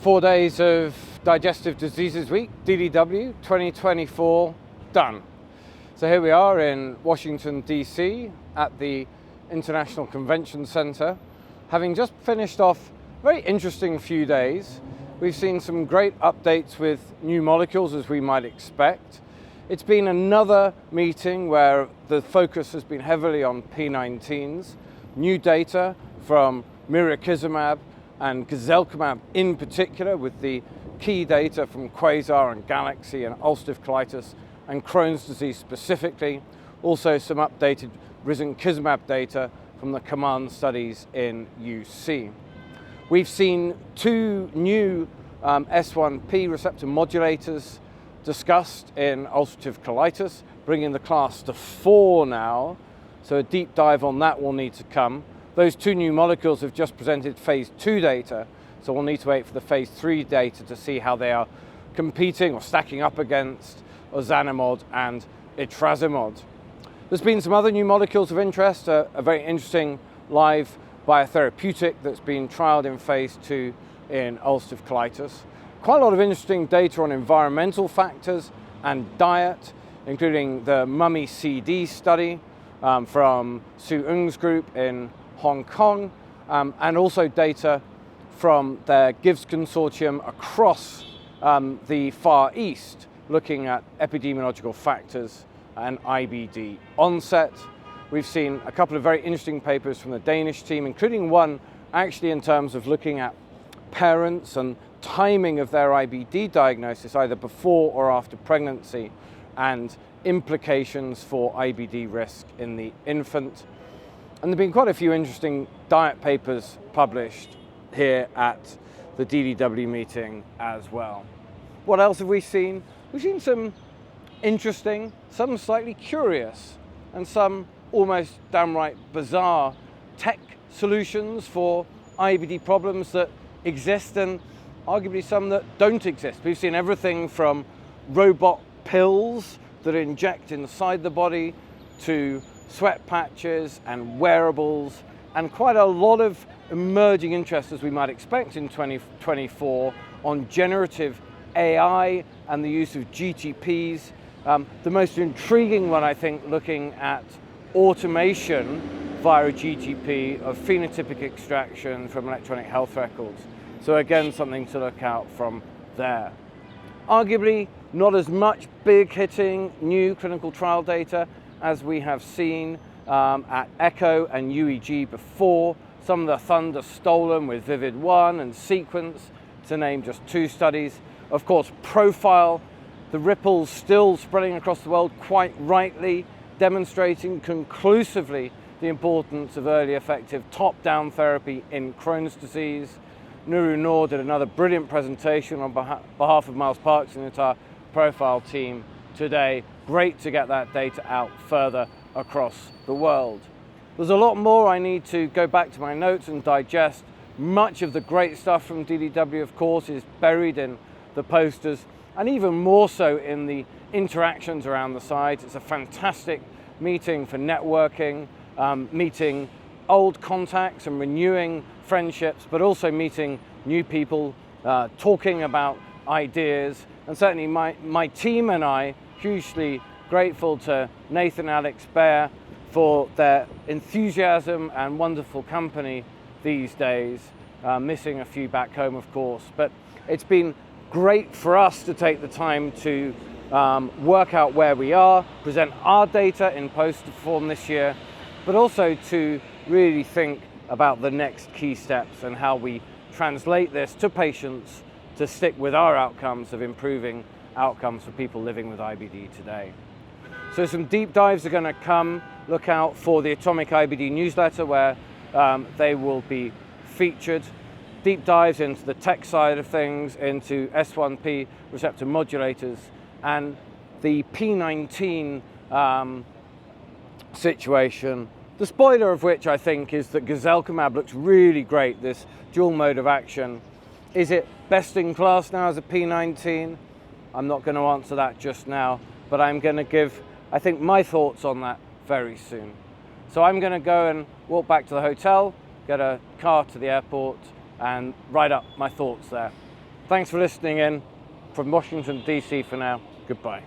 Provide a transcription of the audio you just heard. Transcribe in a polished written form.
4 days of Digestive Diseases Week, DDW 2024, done. So here we are in Washington, D.C. at the International Convention Center. Having just finished off a very interesting few days, we've seen some great updates with new molecules as we might expect. It's been another meeting where the focus has been heavily on P19s, new data from mirikizumab and gazelkumab in particular, with the key data from Quasar and Galaxy and ulcerative colitis and Crohn's disease specifically. Also some updated risankizumab data from the COMMAND studies in UC. We've seen two new S1P receptor modulators discussed in ulcerative colitis, bringing the class to 4 now. So a deep dive on that will need to come. Those two new molecules have just presented phase 2 data, so we'll need to wait for the phase 3 data to see how they are competing or stacking up against ozanimod and etrasimod. There's been some other new molecules of interest, a very interesting live biotherapeutic that's been trialed in phase 2 in ulcerative colitis. Quite a lot of interesting data on environmental factors and diet, including the Mummy CD study from Su Ng's group in Hong Kong, and also data from their GIVS consortium across the Far East, looking at epidemiological factors and IBD onset. We've seen a couple of very interesting papers from the Danish team, including one actually in terms of looking at parents and timing of their IBD diagnosis, either before or after pregnancy, and implications for IBD risk in the infant. And there have been quite a few interesting diet papers published here at the DDW meeting as well. What else have we seen? We've seen some interesting, some slightly curious, and some almost downright bizarre tech solutions for IBD problems that exist and arguably some that don't exist. We've seen everything from robot pills that inject inside the body to sweat patches and wearables, and quite a lot of emerging interest, as we might expect in 2024, on generative AI and the use of GTPs. The most intriguing one, I think, looking at automation via a GTP of phenotypic extraction from electronic health records. So again, something to look out from there. Arguably, not as much big-hitting new clinical trial data as we have seen at ECHO and UEG before. Some of the thunder stolen with Vivid1 and Sequence, to name just 2 studies. Of course, Profile, the ripples still spreading across the world, quite rightly, demonstrating conclusively the importance of early effective top-down therapy in Crohn's disease. Nuru Noor did another brilliant presentation on behalf of Miles Parks and the entire Profile team today. Great to get that data out further across the world. There's a lot more I need to go back to my notes and digest. Much of the great stuff from DDW, of course, is buried in the posters, and even more so in the interactions around the site. It's a fantastic meeting for networking, meeting old contacts and renewing friendships, but also meeting new people, talking about ideas. And certainly my team and I, hugely grateful to Nathan, Alex, Bear for their enthusiasm and wonderful company these days. Missing a few back home, of course, but it's been great for us to take the time to work out where we are, present our data in poster form this year, but also to really think about the next key steps and how we translate this to patients to stick with our outcomes of improving outcomes for people living with IBD today. So some deep dives are going to come. Look out for the Atomic IBD newsletter, where they will be featured. Deep dives into the tech side of things, into S1P receptor modulators, and the P19 situation. The spoiler of which, I think, is that gazelkumab looks really great, this dual mode of action. Is it best in class now as a P19? I'm not going to answer that just now, but I'm going to give, I think, my thoughts on that very soon. So I'm going to go and walk back to the hotel, get a car to the airport, and write up my thoughts there. Thanks for listening in. From Washington, DC for now, goodbye.